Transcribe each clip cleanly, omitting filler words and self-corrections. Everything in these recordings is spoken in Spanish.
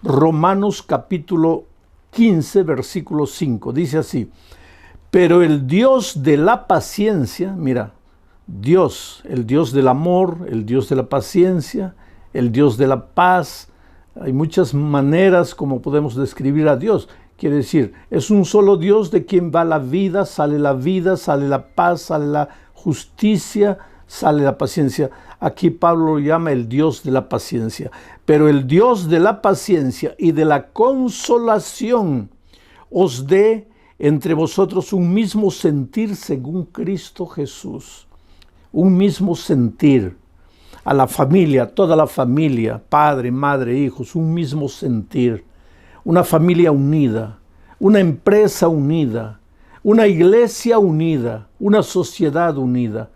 Romanos capítulo 15, versículo 5. Dice así: pero el Dios de la paciencia, mira, Dios, el Dios del amor, el Dios de la paciencia, el Dios de la paz. Hay muchas maneras como podemos describir a Dios. Quiere decir, es un solo Dios de quien va la vida, sale la paz, sale la justicia, sale la paciencia. Aquí Pablo lo llama el Dios de la paciencia. Pero el Dios de la paciencia y de la consolación os dé entre vosotros un mismo sentir según Cristo Jesús. Un mismo sentir. A la familia, toda la familia, padre, madre, hijos, un mismo sentir. Una familia unida, una empresa unida, una iglesia unida, una sociedad unida.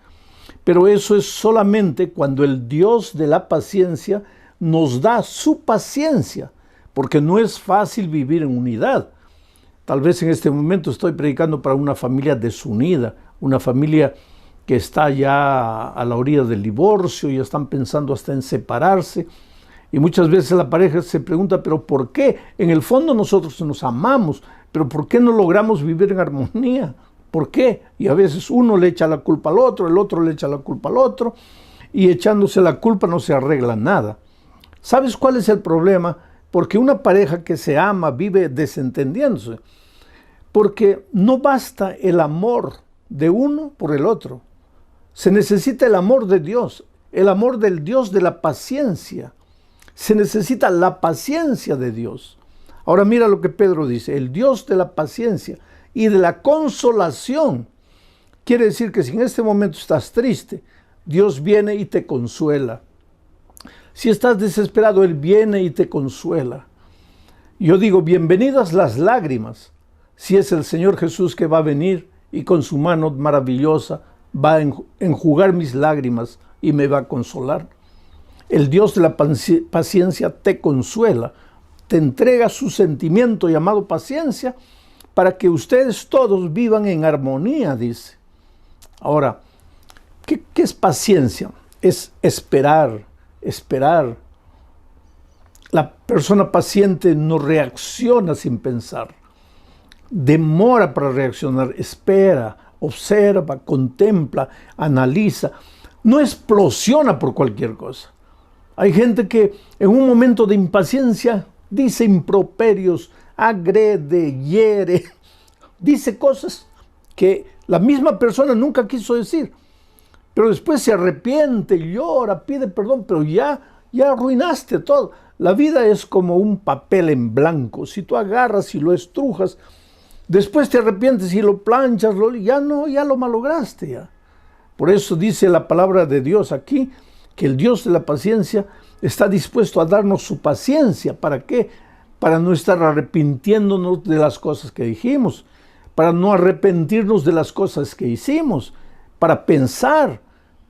Pero eso es solamente cuando el Dios de la paciencia nos da su paciencia, porque no es fácil vivir en unidad. Tal vez en este momento estoy predicando para una familia desunida, una familia que está ya a la orilla del divorcio, ya están pensando hasta en separarse. Y muchas veces la pareja se pregunta, ¿pero por qué? En el fondo nosotros nos amamos, pero ¿por qué no logramos vivir en armonía? ¿Por qué? Y a veces uno le echa la culpa al otro, el otro le echa la culpa al otro, y echándose la culpa no se arregla nada. ¿Sabes cuál es el problema? Porque una pareja que se ama vive desentendiéndose, porque no basta el amor de uno por el otro. Se necesita el amor de Dios, el amor del Dios de la paciencia. Se necesita la paciencia de Dios. Ahora mira lo que Pedro dice: el Dios de la paciencia y de la consolación. Quiere decir que si en este momento estás triste, Dios viene y te consuela. Si estás desesperado, Él viene y te consuela. Yo digo, bienvenidas las lágrimas, si es el Señor Jesús que va a venir y con su mano maravillosa va a enjugar mis lágrimas y me va a consolar. El Dios de la paciencia te consuela, te entrega su sentimiento llamado paciencia para que ustedes todos vivan en armonía, dice. Ahora, ¿qué es paciencia? Es esperar. La persona paciente no reacciona sin pensar. Demora para reaccionar, espera, observa, contempla, analiza. No explosiona por cualquier cosa. Hay gente que en un momento de impaciencia dice improperios, agrede, hiere, dice cosas que la misma persona nunca quiso decir. Pero después se arrepiente, llora, pide perdón, pero ya arruinaste todo. La vida es como un papel en blanco. Si tú agarras y lo estrujas, después te arrepientes y lo planchas, ya lo malograste ya. Por eso dice la palabra de Dios aquí, que el Dios de la paciencia está dispuesto a darnos su paciencia. ¿Para qué? Para no estar arrepintiéndonos de las cosas que dijimos, para no arrepentirnos de las cosas que hicimos, para pensar,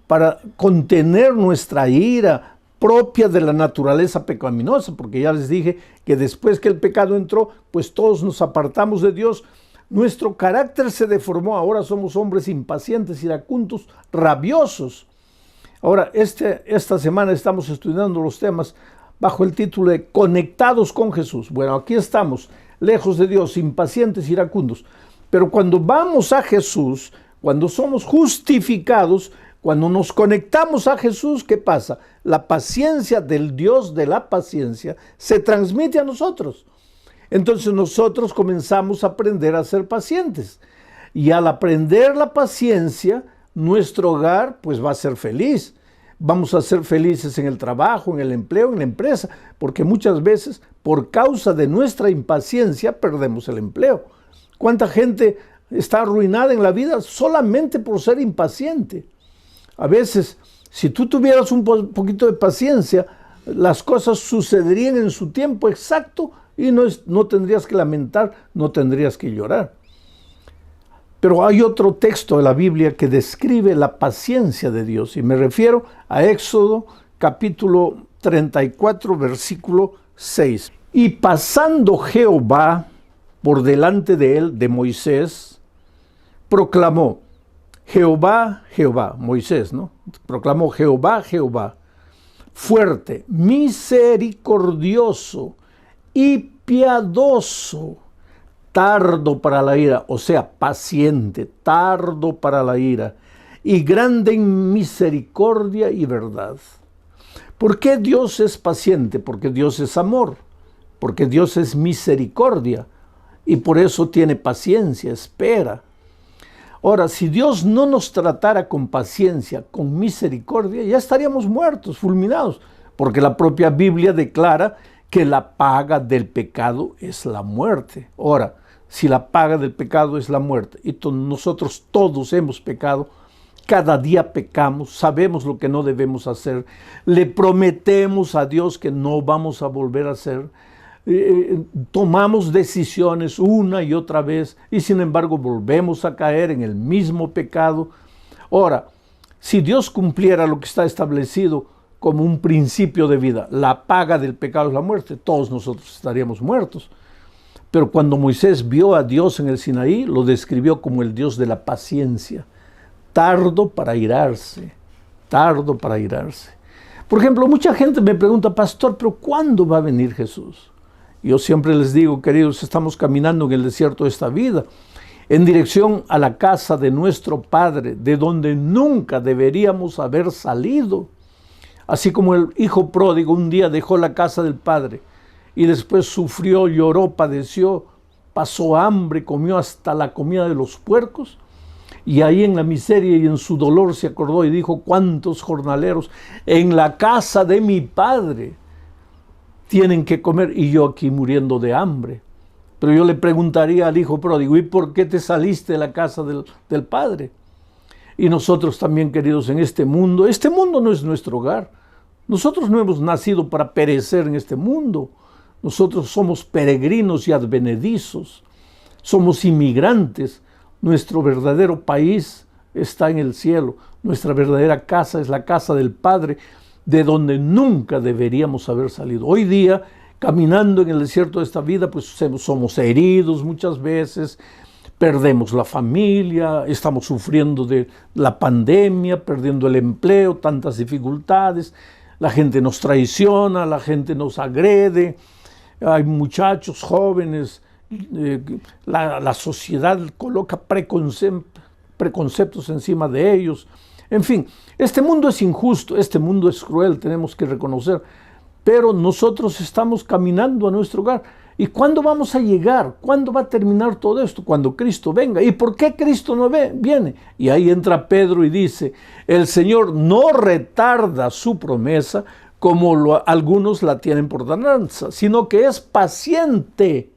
para contener nuestra ira propia de la naturaleza pecaminosa, porque ya les dije que después que el pecado entró, pues todos nos apartamos de Dios. Nuestro carácter se deformó, ahora somos hombres impacientes, iracundos, rabiosos. Ahora, esta semana estamos estudiando los temas bajo el título de Conectados con Jesús. Bueno, aquí estamos, lejos de Dios, impacientes, iracundos. Pero cuando vamos a Jesús, cuando somos justificados, cuando nos conectamos a Jesús, ¿qué pasa? La paciencia del Dios de la paciencia se transmite a nosotros. Entonces nosotros comenzamos a aprender a ser pacientes. Y al aprender la paciencia, nuestro hogar pues va a ser feliz. Vamos a ser felices en el trabajo, en el empleo, en la empresa, porque muchas veces por causa de nuestra impaciencia perdemos el empleo. ¿Cuánta gente está arruinada en la vida solamente por ser impaciente? A veces, si tú tuvieras un poquito de paciencia, las cosas sucederían en su tiempo exacto y no tendrías que lamentar, no tendrías que llorar. Pero hay otro texto de la Biblia que describe la paciencia de Dios, y me refiero a Éxodo capítulo 34, versículo 6. Y pasando Jehová por delante de él, de Moisés, proclamó: Jehová, Jehová, Moisés, ¿no? Proclamó: Jehová, Jehová, fuerte, misericordioso y piadoso, tardo para la ira, o sea, paciente, tardo para la ira, y grande en misericordia y verdad. ¿Por qué Dios es paciente? Porque Dios es amor, porque Dios es misericordia, y por eso tiene paciencia, espera. Ahora, si Dios no nos tratara con paciencia, con misericordia, ya estaríamos muertos, fulminados, porque la propia Biblia declara que la paga del pecado es la muerte. Ahora, si la paga del pecado es la muerte, y nosotros todos hemos pecado, cada día pecamos, sabemos lo que no debemos hacer, le prometemos a Dios que no vamos a volver a hacer, tomamos decisiones una y otra vez y sin embargo volvemos a caer en el mismo pecado. Ahora, si Dios cumpliera lo que está establecido como un principio de vida, la paga del pecado es la muerte, todos nosotros estaríamos muertos. Pero cuando Moisés vio a Dios en el Sinaí, lo describió como el Dios de la paciencia, tardo para irarse, tardo para irarse. Por ejemplo, mucha gente me pregunta, pastor, ¿pero cuándo va a venir Jesús? Yo siempre les digo, queridos, estamos caminando en el desierto de esta vida, en dirección a la casa de nuestro Padre, de donde nunca deberíamos haber salido. Así como el hijo pródigo un día dejó la casa del Padre y después sufrió, lloró, padeció, pasó hambre, comió hasta la comida de los puercos, y ahí en la miseria y en su dolor se acordó y dijo, ¿cuántos jornaleros en la casa de mi Padre tienen que comer y yo aquí muriendo de hambre? Pero yo le preguntaría al hijo pródigo, ¿y por qué te saliste de la casa del Padre? Y nosotros también, queridos, en este mundo no es nuestro hogar. Nosotros no hemos nacido para perecer en este mundo. Nosotros somos peregrinos y advenedizos. Somos inmigrantes. Nuestro verdadero país está en el cielo. Nuestra verdadera casa es la casa del Padre, de donde nunca deberíamos haber salido. Hoy día, caminando en el desierto de esta vida, pues somos heridos muchas veces, perdemos la familia, estamos sufriendo de la pandemia, perdiendo el empleo, tantas dificultades, la gente nos traiciona, la gente nos agrede, hay muchachos jóvenes, la sociedad coloca preconceptos encima de ellos. En fin, este mundo es injusto, este mundo es cruel, tenemos que reconocer, pero nosotros estamos caminando a nuestro hogar. ¿Y cuándo vamos a llegar? ¿Cuándo va a terminar todo esto? Cuando Cristo venga. ¿Y por qué Cristo no viene? Y ahí entra Pedro y dice, el Señor no retarda su promesa como algunos la tienen por tardanza, sino que es paciente,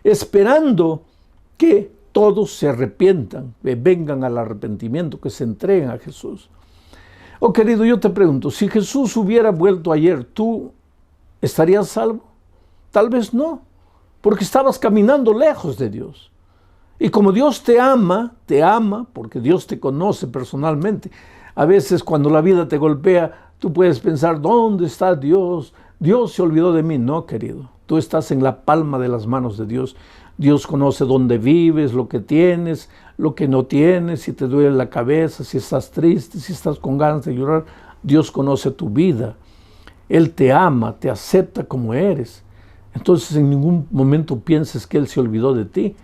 esperando que todos se arrepientan, que vengan al arrepentimiento, que se entreguen a Jesús. Oh, querido, yo te pregunto, si Jesús hubiera vuelto ayer, ¿tú estarías salvo? Tal vez no, porque estabas caminando lejos de Dios. Y como Dios te ama, porque Dios te conoce personalmente. A veces cuando la vida te golpea, tú puedes pensar, ¿dónde está Dios? Dios se olvidó de mí. No, querido, tú estás en la palma de las manos de Dios. Dios conoce dónde vives, lo que tienes, lo que no tienes, si te duele la cabeza, si estás triste, si estás con ganas de llorar. Dios conoce tu vida. Él te ama, te acepta como eres. Entonces en ningún momento pienses que Él se olvidó de ti.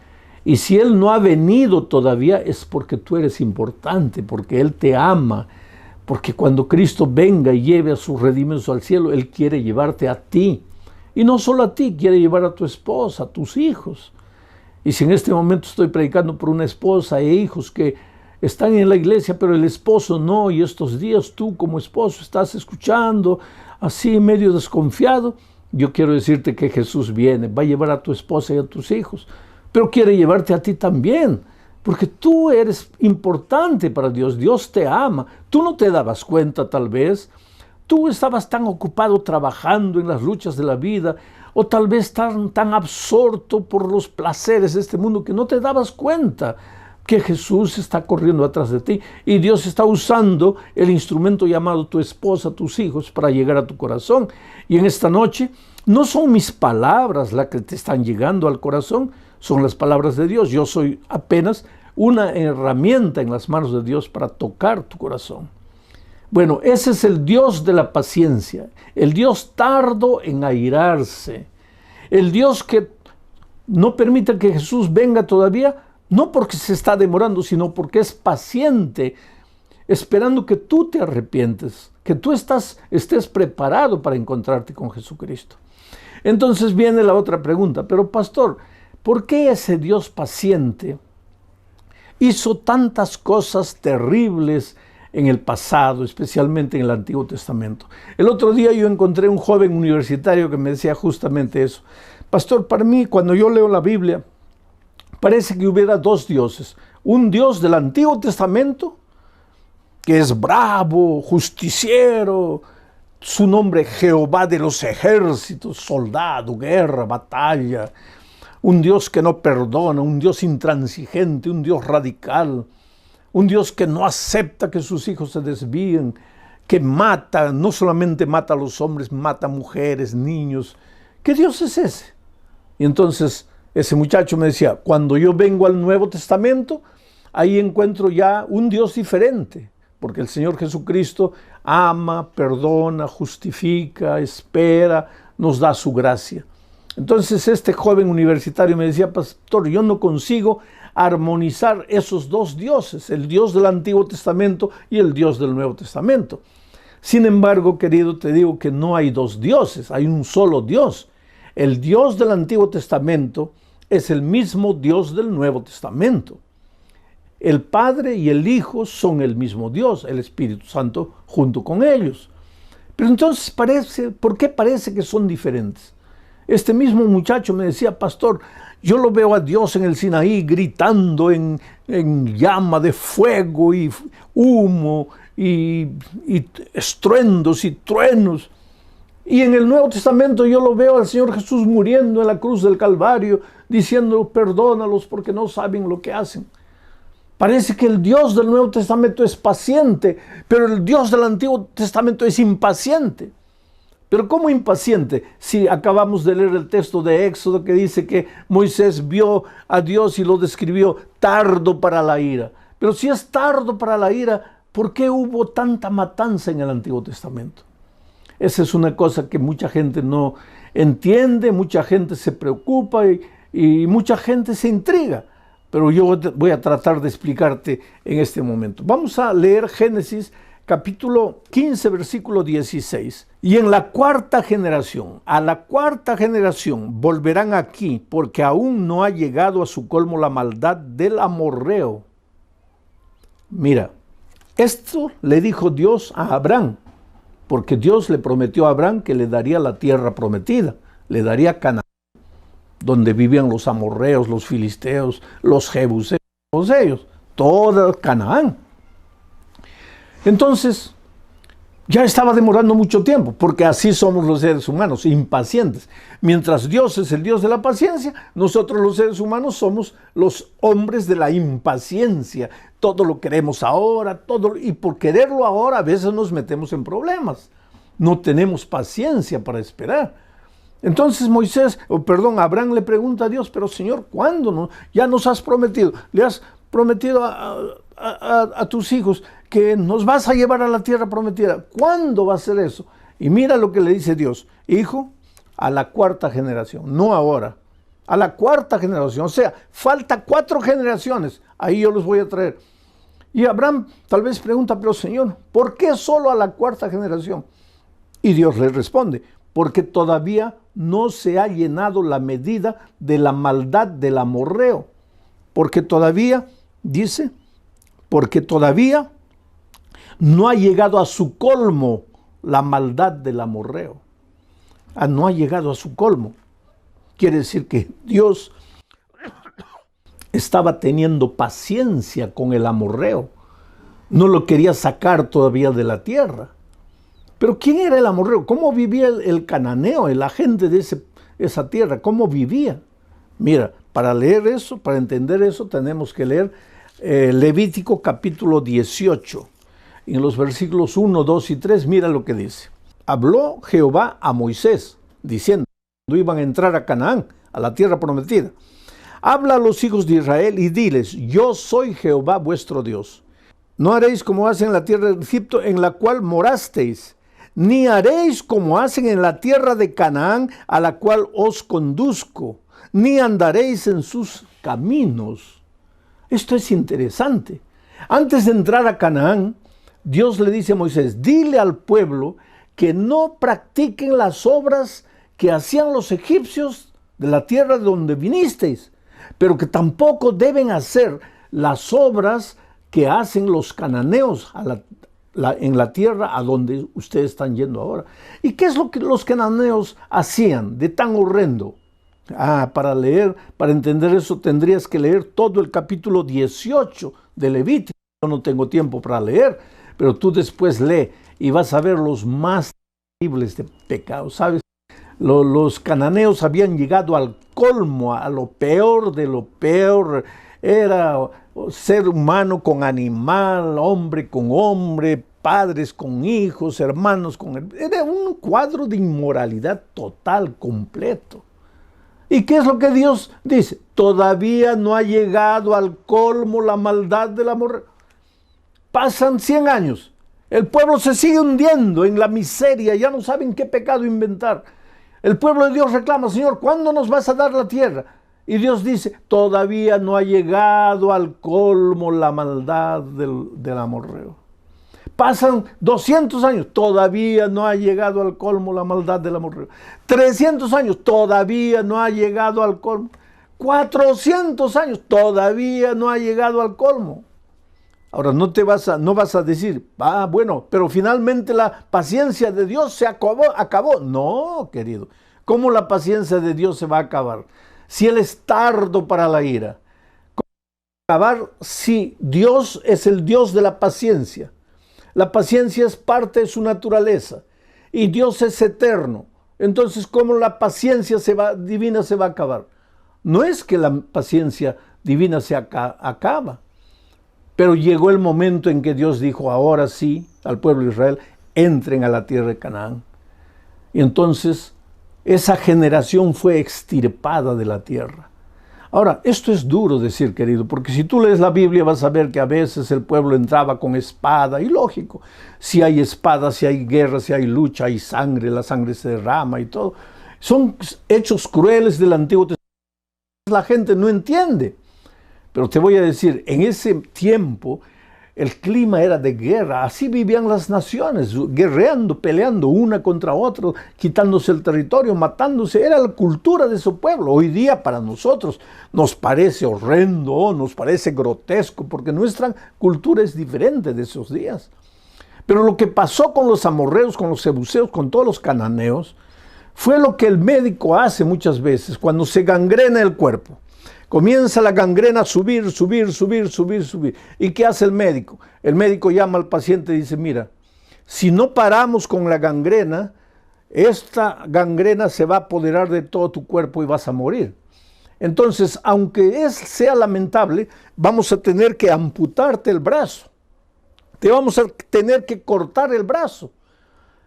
Y si Él no ha venido todavía es porque tú eres importante, porque Él te ama. Porque cuando Cristo venga y lleve a sus redimidos al cielo, Él quiere llevarte a ti. Y no solo a ti, quiere llevar a tu esposa, a tus hijos. Y si en este momento estoy predicando por una esposa e hijos que están en la iglesia, pero el esposo no, y estos días tú como esposo estás escuchando así medio desconfiado, yo quiero decirte que Jesús viene, va a llevar a tu esposa y a tus hijos, pero quiere llevarte a ti también, porque tú eres importante para Dios, Dios te ama, tú no te dabas cuenta tal vez, tú estabas tan ocupado trabajando en las luchas de la vida, o tal vez tan absorto por los placeres de este mundo que no te dabas cuenta que Jesús está corriendo atrás de ti y Dios está usando el instrumento llamado tu esposa, tus hijos, para llegar a tu corazón. Y en esta noche no son mis palabras las que te están llegando al corazón, son las palabras de Dios. Yo soy apenas una herramienta en las manos de Dios para tocar tu corazón. Bueno, ese es el Dios de la paciencia, el Dios tardo en airarse, el Dios que no permite que Jesús venga todavía, no porque se está demorando, sino porque es paciente, esperando que tú te arrepientes, que tú estés preparado para encontrarte con Jesucristo. Entonces viene la otra pregunta, pero pastor, ¿por qué ese Dios paciente hizo tantas cosas terribles en el pasado, especialmente en el Antiguo Testamento? El otro día yo encontré un joven universitario que me decía justamente eso. Pastor, para mí, cuando yo leo la Biblia, parece que hubiera dos dioses. Un Dios del Antiguo Testamento, que es bravo, justiciero, su nombre Jehová de los ejércitos, soldado, guerra, batalla. Un Dios que no perdona, un Dios intransigente, un Dios radical. Un Dios que no acepta que sus hijos se desvíen, que mata, no solamente mata a los hombres, mata a mujeres, niños. ¿Qué Dios es ese? Y entonces ese muchacho me decía, cuando yo vengo al Nuevo Testamento, ahí encuentro ya un Dios diferente, porque el Señor Jesucristo ama, perdona, justifica, espera, nos da su gracia. Entonces este joven universitario me decía, pastor, yo no consigo armonizar esos dos dioses, el Dios del Antiguo Testamento y el Dios del Nuevo Testamento. Sin embargo, querido, te digo que no hay dos dioses, hay un solo Dios. El Dios del Antiguo Testamento es el mismo Dios del Nuevo Testamento. El Padre y el Hijo son el mismo Dios, el Espíritu Santo junto con ellos. Pero entonces ¿por qué parece que son diferentes? Este mismo muchacho me decía, pastor, yo lo veo a Dios en el Sinaí gritando en llama de fuego y humo y estruendos y truenos. Y en el Nuevo Testamento yo lo veo al Señor Jesús muriendo en la cruz del Calvario, diciendo, perdónalos porque no saben lo que hacen. Parece que el Dios del Nuevo Testamento es paciente, pero el Dios del Antiguo Testamento es impaciente. Pero ¿cómo impaciente? Si acabamos de leer el texto de Éxodo que dice que Moisés vio a Dios y lo describió tardo para la ira. Pero si es tardo para la ira, ¿por qué hubo tanta matanza en el Antiguo Testamento? Esa es una cosa que mucha gente no entiende, mucha gente se preocupa y mucha gente se intriga. Pero yo voy a tratar de explicarte en este momento. Vamos a leer Génesis capítulo 15, versículo 16. Y en la cuarta generación, a la cuarta generación volverán aquí, porque aún no ha llegado a su colmo la maldad del amorreo. Mira, esto le dijo Dios a Abraham, porque Dios le prometió a Abraham que le daría la tierra prometida, le daría Canaán, donde vivían los amorreos, los filisteos, los jebuseos, todos ellos, toda Canaán. Entonces, ya estaba demorando mucho tiempo, porque así somos los seres humanos, impacientes. Mientras Dios es el Dios de la paciencia, nosotros los seres humanos somos los hombres de la impaciencia. Todo lo queremos ahora, y por quererlo ahora a veces nos metemos en problemas. No tenemos paciencia para esperar. Entonces Abraham le pregunta a Dios, pero Señor, ¿cuándo? No? Ya nos has prometido, le has prometido a tus hijos que nos vas a llevar a la tierra prometida. ¿Cuándo va a ser eso? Y mira lo que le dice Dios, hijo, a la cuarta generación, no ahora, a la cuarta generación. O sea, falta 4 generaciones, ahí yo los voy a traer. Y Abraham tal vez pregunta, pero Señor, ¿por qué solo a la cuarta generación? Y Dios le responde, porque todavía no se ha llenado la medida de la maldad del amorreo. Porque todavía, dice, porque todavía no ha llegado a su colmo la maldad del amorreo. No ha llegado a su colmo. Quiere decir que Dios estaba teniendo paciencia con el amorreo. No lo quería sacar todavía de la tierra. Pero ¿quién era el amorreo? ¿Cómo vivía el cananeo, la gente de esa tierra? ¿Cómo vivía? Mira, para leer eso, para entender eso, tenemos que leer Levítico capítulo 18. En los versículos 1, 2 y 3, mira lo que dice. Habló Jehová a Moisés, diciendo, cuando iban a entrar a Canaán, a la tierra prometida. Habla a los hijos de Israel y diles, yo soy Jehová vuestro Dios. No haréis como hacen en la tierra de Egipto, en la cual morasteis, ni haréis como hacen en la tierra de Canaán, a la cual os conduzco, ni andaréis en sus caminos. Esto es interesante. Antes de entrar a Canaán, Dios le dice a Moisés, dile al pueblo que no practiquen las obras que hacían los egipcios de la tierra de donde vinisteis, pero que tampoco deben hacer las obras que hacen los cananeos en la tierra a donde ustedes están yendo ahora. ¿Y qué es lo que los cananeos hacían de tan horrendo? Para entender eso tendrías que leer todo el capítulo 18 de Levítico. Yo no tengo tiempo para leer, pero tú después lee y vas a ver los más terribles de pecados, ¿sabes? Los cananeos habían llegado al colmo, a lo peor de lo peor. Era ser humano con animal, hombre con hombre, padres con hijos, hermanos con... Era un cuadro de inmoralidad total, completo. ¿Y qué es lo que Dios dice? Todavía no ha llegado al colmo la maldad del amor. Pasan 100 años. El pueblo se sigue hundiendo en la miseria, ya no saben qué pecado inventar. El pueblo de Dios reclama, Señor, ¿cuándo nos vas a dar la tierra? Y Dios dice, todavía no ha llegado al colmo la maldad del amorreo. Pasan 200 años, todavía no ha llegado al colmo la maldad del amorreo. 300 años, todavía no ha llegado al colmo. 400 años, todavía no ha llegado al colmo. Ahora, no vas a decir, bueno, pero finalmente la paciencia de Dios se acabó. No, querido. ¿Cómo la paciencia de Dios se va a acabar? Si Él es tardo para la ira. ¿Cómo va a acabar si Dios es el Dios de la paciencia? La paciencia es parte de su naturaleza y Dios es eterno. Entonces, ¿cómo la paciencia divina se va a acabar? No es que la paciencia divina se acaba. Pero llegó el momento en que Dios dijo, ahora sí, al pueblo de Israel, entren a la tierra de Canaán. Y entonces esa generación fue extirpada de la tierra. Ahora, esto es duro decir, querido, porque si tú lees la Biblia vas a ver que a veces el pueblo entraba con espada, y lógico, si hay espada, si hay guerra, si hay lucha, hay sangre, la sangre se derrama y todo. Son hechos crueles del Antiguo Testamento. La gente no entiende. Pero te voy a decir, en ese tiempo el clima era de guerra, así vivían las naciones, guerreando, peleando una contra otra, quitándose el territorio, matándose, era la cultura de su pueblo. Hoy día para nosotros nos parece horrendo, nos parece grotesco, porque nuestra cultura es diferente de esos días. Pero lo que pasó con los amorreos, con los jebuseos, con todos los cananeos, fue lo que el médico hace muchas veces cuando se gangrena el cuerpo. Comienza la gangrena a subir. ¿Y qué hace el médico? El médico llama al paciente y dice, mira, si no paramos con la gangrena, esta gangrena se va a apoderar de todo tu cuerpo y vas a morir. Entonces, aunque sea lamentable, vamos a tener que amputarte el brazo. Te vamos a tener que cortar el brazo.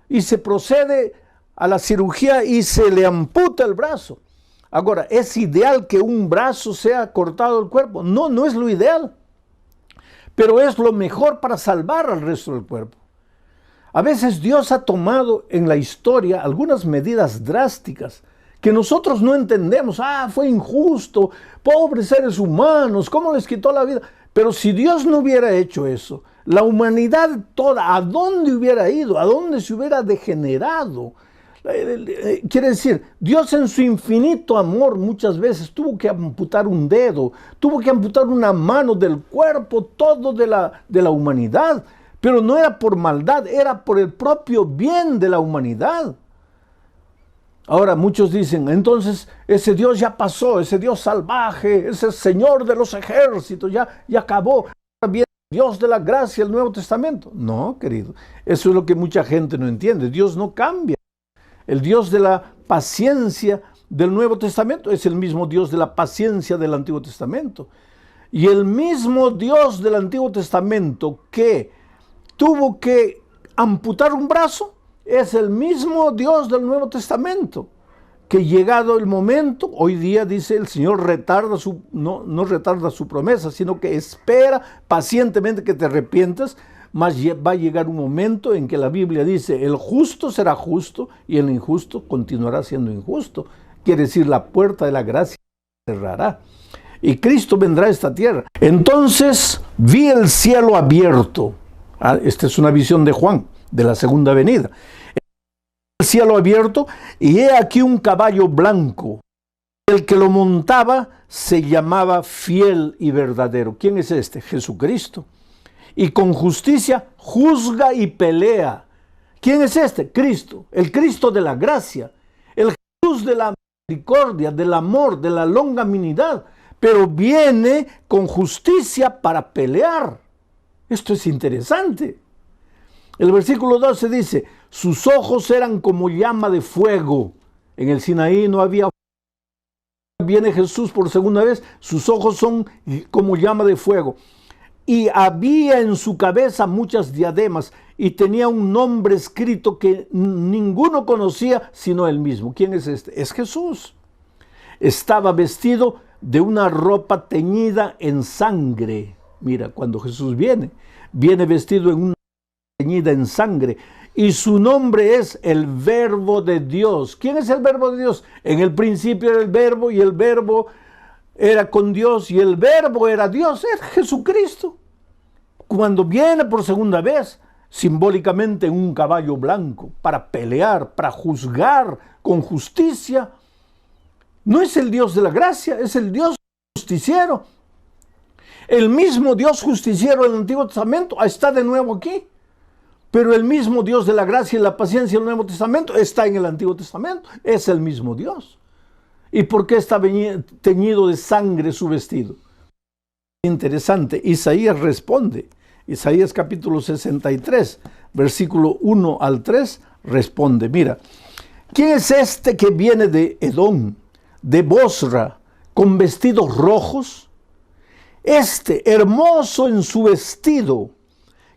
Y se procede a la cirugía y se le amputa el brazo. Ahora, ¿es ideal que un brazo sea cortado del cuerpo? No, no es lo ideal. Pero es lo mejor para salvar al resto del cuerpo. A veces Dios ha tomado en la historia algunas medidas drásticas que nosotros no entendemos. Fue injusto, pobres seres humanos, ¿cómo les quitó la vida? Pero si Dios no hubiera hecho eso, la humanidad toda, ¿a dónde hubiera ido? ¿A dónde se hubiera degenerado? Quiere decir, Dios en su infinito amor muchas veces tuvo que amputar un dedo, tuvo que amputar una mano del cuerpo, todo de la humanidad. Pero no era por maldad, era por el propio bien de la humanidad. Ahora muchos dicen, entonces ese Dios ya pasó, ese Dios salvaje, ese Señor de los ejércitos, ya acabó. Ahora viene Dios de la gracia, el Nuevo Testamento. No, querido, eso es lo que mucha gente no entiende. Dios no cambia. El Dios de la paciencia del Nuevo Testamento es el mismo Dios de la paciencia del Antiguo Testamento. Y el mismo Dios del Antiguo Testamento que tuvo que amputar un brazo es el mismo Dios del Nuevo Testamento. que llegado el momento, hoy día dice el Señor no retarda su promesa, sino que espera pacientemente que te arrepientas, mas va a llegar un momento en que la Biblia dice, el justo será justo y el injusto continuará siendo injusto. Quiere decir, la puerta de la gracia se cerrará y Cristo vendrá a esta tierra. Entonces vi el cielo abierto. Esta es una visión de Juan, de la segunda venida. El cielo abierto, y he aquí un caballo blanco. El que lo montaba se llamaba Fiel y Verdadero. ¿Quién es este? Jesucristo. Y con justicia juzga y pelea. ¿Quién es este? Cristo, el Cristo de la gracia, el Jesús de la misericordia, del amor, de la longanimidad, pero viene con justicia para pelear. Esto es interesante. El versículo 12 dice, sus ojos eran como llama de fuego. En el Sinaí no había fuego. Viene Jesús por segunda vez, sus ojos son como llama de fuego. Y había en su cabeza muchas diademas y tenía un nombre escrito que ninguno conocía sino él mismo. ¿Quién es este? Es Jesús. Estaba vestido de una ropa teñida en sangre. Mira, cuando Jesús viene vestido en una teñida en sangre, y su nombre es el Verbo de Dios. ¿Quién es el Verbo de Dios? En el principio era el Verbo, y el Verbo era con Dios, y el Verbo era Dios, es Jesucristo. Cuando viene por segunda vez, simbólicamente en un caballo blanco, para pelear, para juzgar con justicia, no es el Dios de la gracia, es el Dios justiciero. El mismo Dios justiciero del Antiguo Testamento está de nuevo aquí. Pero el mismo Dios de la gracia y la paciencia del Nuevo Testamento está en el Antiguo Testamento. Es el mismo Dios. ¿Y por qué está teñido de sangre su vestido? Interesante. Isaías responde. Isaías capítulo 63, versículo 1 al 3, responde. Mira, ¿quién es este que viene de Edom, de Bosra, con vestidos rojos? Este, hermoso en su vestido,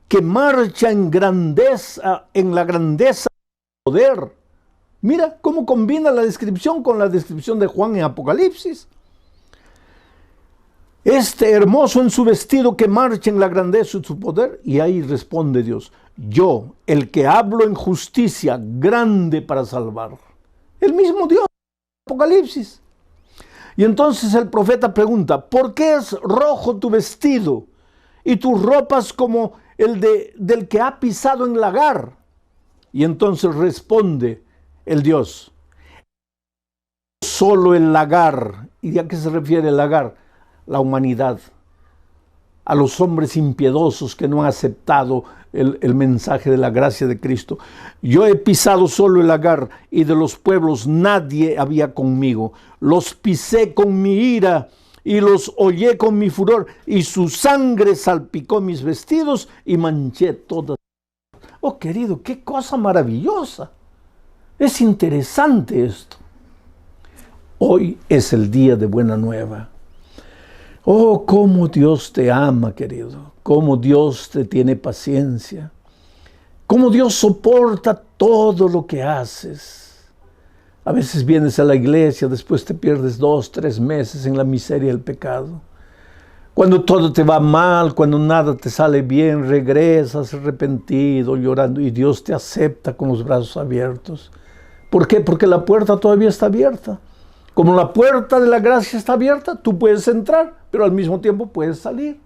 que marcha en grandeza, en la grandeza del poder. Mira cómo combina la descripción con la descripción de Juan en Apocalipsis. Este hermoso en su vestido que marcha en la grandeza de su poder. Y ahí responde Dios, yo, el que hablo en justicia, grande para salvar. El mismo Dios en Apocalipsis. Y entonces el profeta pregunta, ¿por qué es rojo tu vestido y tus ropas como del que ha pisado en lagar? Y entonces responde el Dios, solo el lagar. ¿Y a qué se refiere el lagar? La humanidad, a los hombres impiedosos que no han aceptado el mensaje de la gracia de Cristo. Yo he pisado solo el lagar, y de los pueblos nadie había conmigo. Los pisé con mi ira y los hollé con mi furor, y su sangre salpicó mis vestidos y manché todas. Oh, querido, qué cosa maravillosa. Es interesante esto. Hoy es el día de buena nueva. Oh, cómo Dios te ama, querido. Cómo Dios te tiene paciencia. Cómo Dios soporta todo lo que haces. A veces vienes a la iglesia, después te pierdes 2, 3 meses en la miseria del pecado. Cuando todo te va mal, cuando nada te sale bien, regresas arrepentido, llorando, y Dios te acepta con los brazos abiertos. ¿Por qué? Porque la puerta todavía está abierta. Como la puerta de la gracia está abierta, tú puedes entrar, pero al mismo tiempo puedes salir.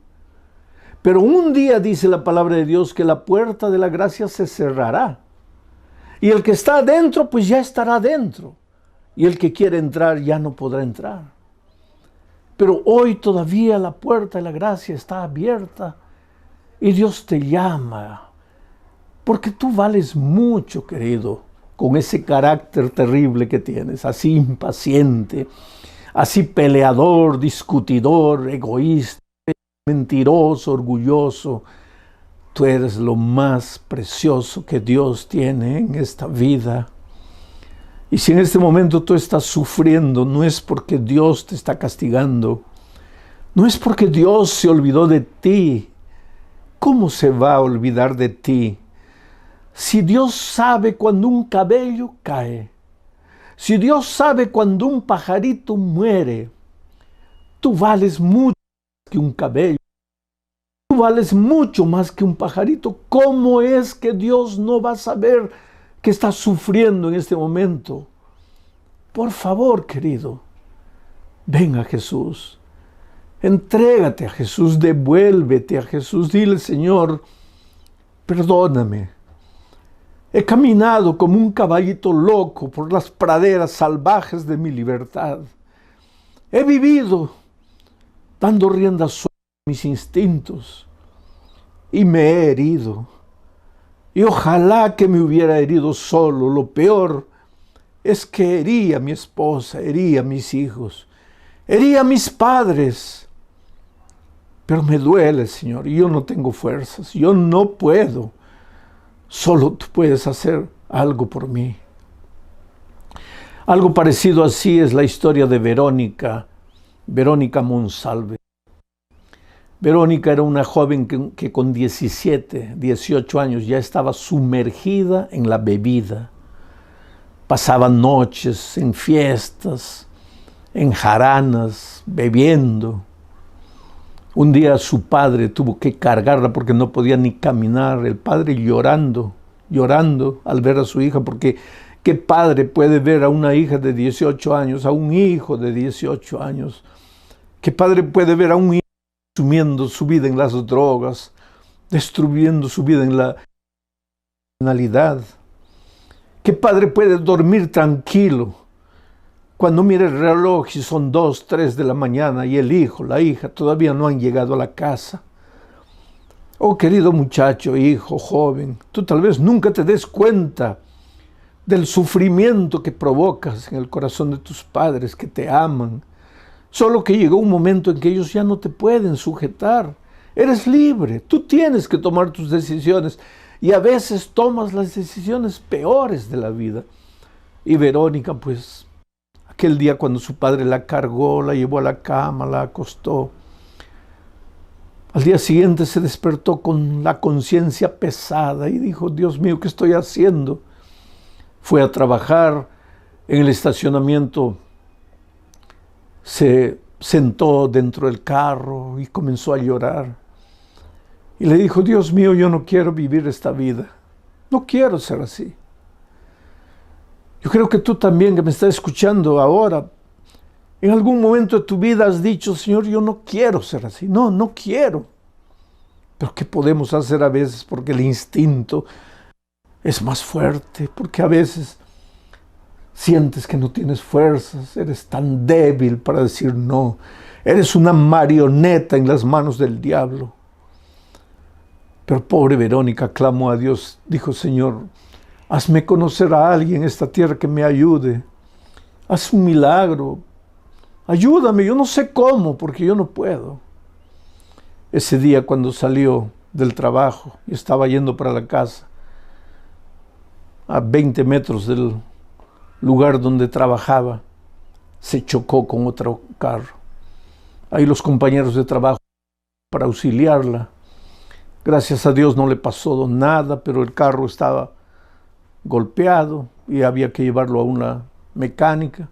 Pero un día dice la palabra de Dios que la puerta de la gracia se cerrará. Y el que está adentro, pues ya estará adentro. Y el que quiere entrar ya no podrá entrar. Pero hoy todavía la puerta de la gracia está abierta. Y Dios te llama. Porque tú vales mucho, querido, con ese carácter terrible que tienes, así impaciente, así peleador, discutidor, egoísta, mentiroso, orgulloso. Tú eres lo más precioso que Dios tiene en esta vida. Y si en este momento tú estás sufriendo, no es porque Dios te está castigando, no es porque Dios se olvidó de ti. ¿Cómo se va a olvidar de ti? Si Dios sabe cuando un cabello cae, Si Dios sabe cuando un pajarito muere, tú vales mucho más que un cabello. Tú vales mucho más que un pajarito. ¿Cómo es que Dios no va a saber que estás sufriendo en este momento? Por favor, querido, ven a Jesús. Entrégate a Jesús, devuélvete a Jesús. Dile, Señor, perdóname. He caminado como un caballito loco por las praderas salvajes de mi libertad. He vivido dando rienda suelta a mis instintos y me he herido. Y ojalá que me hubiera herido solo. Lo peor es que herí a mi esposa, herí a mis hijos, herí a mis padres. Pero me duele, Señor, y yo no tengo fuerzas, yo no puedo. Solo tú puedes hacer algo por mí. Algo parecido así es la historia de Verónica Monsalve. Verónica era una joven que con 17, 18 años ya estaba sumergida en la bebida. Pasaba noches en fiestas, en jaranas, bebiendo. Un día su padre tuvo que cargarla porque no podía ni caminar. El padre llorando al ver a su hija, porque ¿qué padre puede ver a una hija de 18 años, a un hijo de 18 años? ¿Qué padre puede ver a un hijo consumiendo su vida en las drogas, destruyendo su vida en la criminalidad? ¿Qué padre puede dormir tranquilo cuando mira el reloj y son 2, 3 de la mañana y el hijo, la hija todavía no han llegado a la casa? Oh, querido muchacho, hijo, joven, tú tal vez nunca te des cuenta del sufrimiento que provocas en el corazón de tus padres que te aman. Solo que llegó un momento en que ellos ya no te pueden sujetar. Eres libre, tú tienes que tomar tus decisiones y a veces tomas las decisiones peores de la vida. Y Verónica, pues, aquel día cuando su padre la cargó, la llevó a la cama, la acostó, al día siguiente se despertó con la conciencia pesada y dijo, Dios mío, ¿qué estoy haciendo? Fue a trabajar en el estacionamiento, se sentó dentro del carro y comenzó a llorar. Y le dijo, Dios mío, yo no quiero vivir esta vida. No quiero ser así. Yo creo que tú también, que me estás escuchando ahora, en algún momento de tu vida has dicho, Señor, yo no quiero ser así. No, no quiero. Pero ¿qué podemos hacer a veces? Porque el instinto es más fuerte, porque a veces sientes que no tienes fuerzas, eres tan débil para decir no. Eres una marioneta en las manos del diablo. Pero pobre Verónica clamó a Dios, dijo, Señor, hazme conocer a alguien en esta tierra que me ayude. Haz un milagro. Ayúdame, yo no sé cómo, porque yo no puedo. Ese día cuando salió del trabajo y estaba yendo para la casa, a 20 metros del lugar donde trabajaba, se chocó con otro carro. Ahí los compañeros de trabajo para auxiliarla. Gracias a Dios no le pasó nada, pero el carro estaba golpeado y había que llevarlo a una mecánica.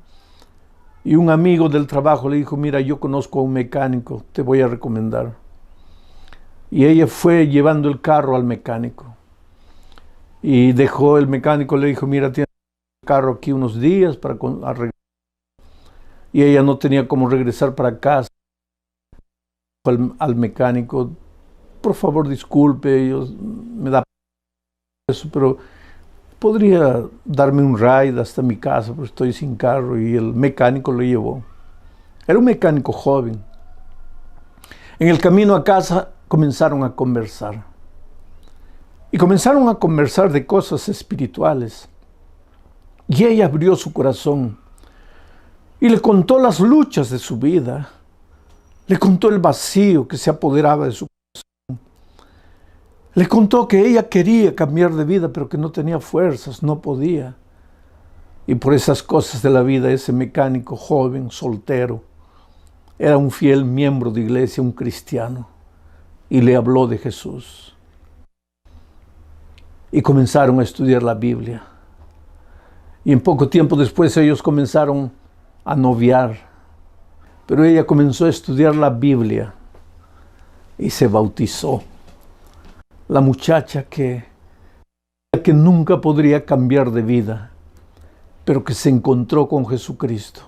Y un amigo del trabajo le dijo, mira, yo conozco a un mecánico, te voy a recomendar. Y ella fue llevando el carro al mecánico. Y dejó el mecánico, le dijo, mira, tienes el carro aquí unos días para arreglar. Y ella no tenía cómo regresar para casa. Al mecánico, por favor, disculpe, me da eso, pero podría darme un ride hasta mi casa, porque estoy sin carro. Y el mecánico lo llevó. Era un mecánico joven. En el camino a casa comenzaron a conversar. Y comenzaron a conversar de cosas espirituales. Y ella abrió su corazón y le contó las luchas de su vida. Le contó el vacío que se apoderaba de su corazón. Le contó que ella quería cambiar de vida, pero que no tenía fuerzas, no podía. Y por esas cosas de la vida, ese mecánico joven, soltero, era un fiel miembro de iglesia, un cristiano, y le habló de Jesús. Y comenzaron a estudiar la Biblia. Y en poco tiempo después ellos comenzaron a noviar. Pero ella comenzó a estudiar la Biblia y se bautizó. La muchacha que nunca podría cambiar de vida, pero que se encontró con Jesucristo.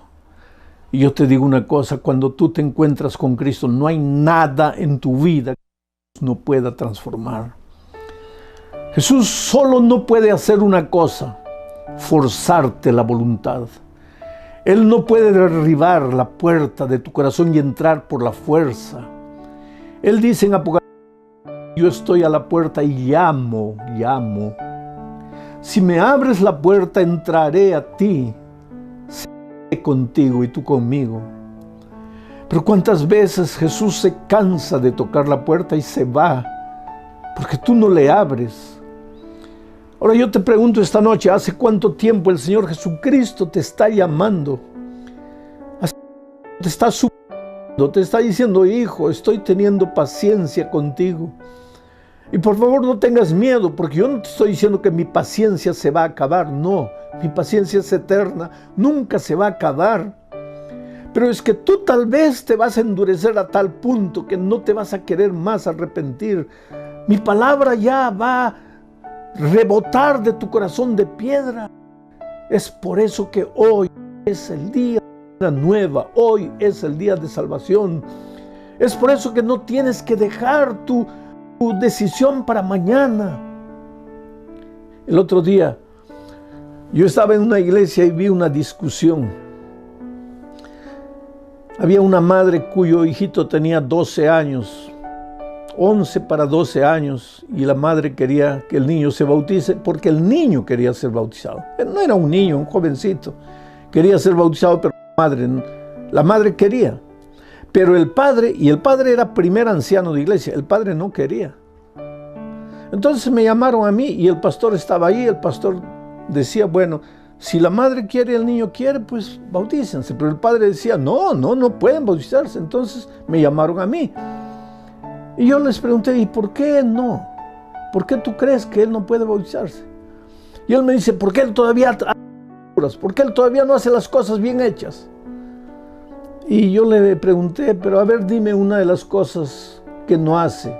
Y yo te digo una cosa, cuando tú te encuentras con Cristo, no hay nada en tu vida que no pueda transformar. Jesús solo no puede hacer una cosa, forzarte la voluntad. Él no puede derribar la puerta de tu corazón y entrar por la fuerza. Él dice en Apocalipsis: yo estoy a la puerta y llamo. Si me abres la puerta, entraré a ti, seré contigo y tú conmigo. Pero ¿cuántas veces Jesús se cansa de tocar la puerta y se va? Porque tú no le abres. Ahora yo te pregunto esta noche, ¿hace cuánto tiempo el Señor Jesucristo te está llamando? Te está suplicando, te está diciendo: hijo, estoy teniendo paciencia contigo. Y por favor no tengas miedo, porque yo no te estoy diciendo que mi paciencia se va a acabar. No, mi paciencia es eterna, nunca se va a acabar. Pero es que tú tal vez te vas a endurecer a tal punto que no te vas a querer más arrepentir. Mi palabra ya va a rebotar de tu corazón de piedra. Es por eso que hoy es el día de vida nueva, hoy es el día de salvación. Es por eso que no tienes que dejar tu decisión para mañana. El otro día yo estaba en una iglesia y vi una discusión. Había una madre cuyo hijito tenía 12 años, 11 para 12 años, y la madre quería que el niño se bautice porque el niño quería ser bautizado. No era un niño, un jovencito. Quería ser bautizado, pero la madre quería. Pero el padre era primer anciano de iglesia, el padre no quería. Entonces me llamaron a mí y el pastor estaba ahí. El pastor decía: bueno, si la madre quiere y el niño quiere, pues bautícense. Pero el padre decía: no pueden bautizarse. Entonces me llamaron a mí. Y yo les pregunté: ¿y por qué no? ¿Por qué tú crees que él no puede bautizarse? Y él me dice: porque él todavía no hace las cosas bien hechas. Y yo le pregunté: pero a ver, dime una de las cosas que no hace.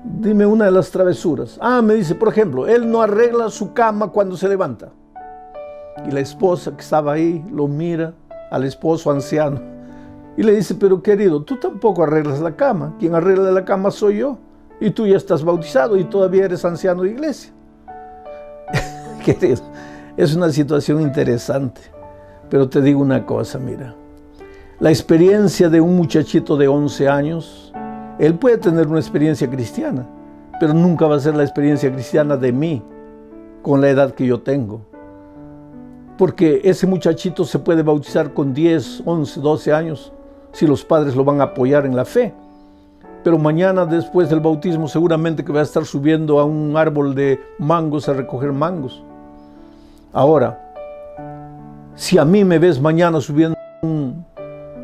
Dime una de las travesuras. Me dice: por ejemplo, él no arregla su cama cuando se levanta. Y la esposa que estaba ahí lo mira al esposo anciano y le dice: pero querido, tú tampoco arreglas la cama. Quien arregla la cama soy yo. Y tú ya estás bautizado y todavía eres anciano de iglesia. Querido, es una situación interesante. Pero te digo una cosa, mira. La experiencia de un muchachito de 11 años, él puede tener una experiencia cristiana, pero nunca va a ser la experiencia cristiana de mí, con la edad que yo tengo. Porque ese muchachito se puede bautizar con 10, 11, 12 años, si los padres lo van a apoyar en la fe. Pero mañana, después del bautismo, seguramente que va a estar subiendo a un árbol de mangos a recoger mangos. Ahora, si a mí me ves mañana subiendo un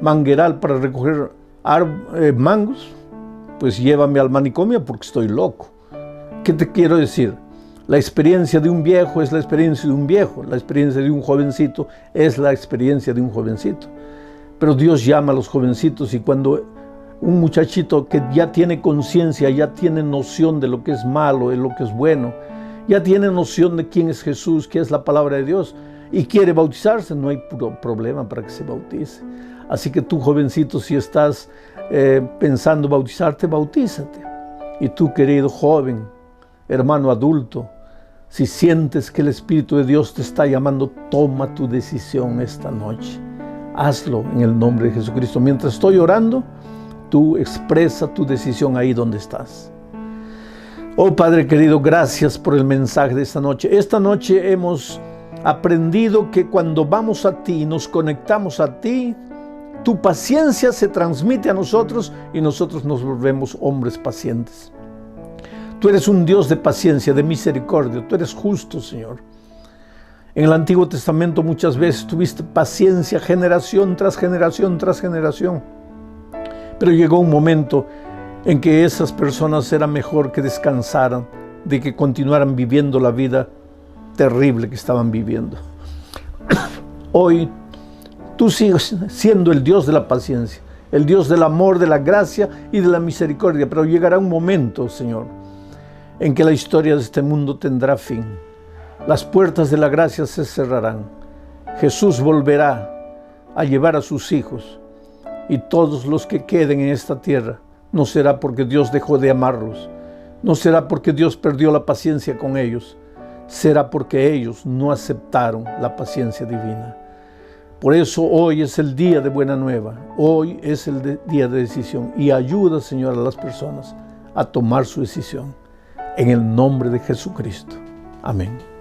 mangueral para recoger mangos, pues llévame al manicomio porque estoy loco. ¿Qué te quiero decir? La experiencia de un viejo es la experiencia de un viejo, la experiencia de un jovencito es la experiencia de un jovencito. Pero Dios llama a los jovencitos, y cuando un muchachito que ya tiene conciencia, ya tiene noción de lo que es malo, de lo que es bueno, ya tiene noción de quién es Jesús, qué es la palabra de Dios, y quiere bautizarse, no hay problema para que se bautice. Así que tú, jovencito, si estás pensando bautizarte, bautízate. Y tú, querido joven, hermano adulto, si sientes que el Espíritu de Dios te está llamando, toma tu decisión esta noche. Hazlo en el nombre de Jesucristo. Mientras estoy orando, tú expresa tu decisión ahí donde estás. Oh Padre querido, gracias por el mensaje de esta noche. Esta noche hemos aprendido que cuando vamos a ti y nos conectamos a ti, tu paciencia se transmite a nosotros y nosotros nos volvemos hombres pacientes. Tú eres un Dios de paciencia, de misericordia. Tú eres justo, Señor. En el Antiguo Testamento muchas veces tuviste paciencia generación tras generación tras generación. Pero llegó un momento en que esas personas era mejor que descansaran de que continuaran viviendo la vida terrible que estaban viviendo. Hoy tú sigues siendo el Dios de la paciencia, el Dios del amor, de la gracia y de la misericordia, pero llegará un momento, Señor, en que la historia de este mundo tendrá fin. Las puertas de la gracia se cerrarán. Jesús volverá a llevar a sus hijos, y todos los que queden en esta tierra, no será porque Dios dejó de amarlos, no será porque Dios perdió la paciencia con ellos, será porque ellos no aceptaron la paciencia divina. Por eso hoy es el día de buena nueva, hoy es el día de decisión, y ayuda, Señor, a las personas a tomar su decisión. En el nombre de Jesucristo. Amén.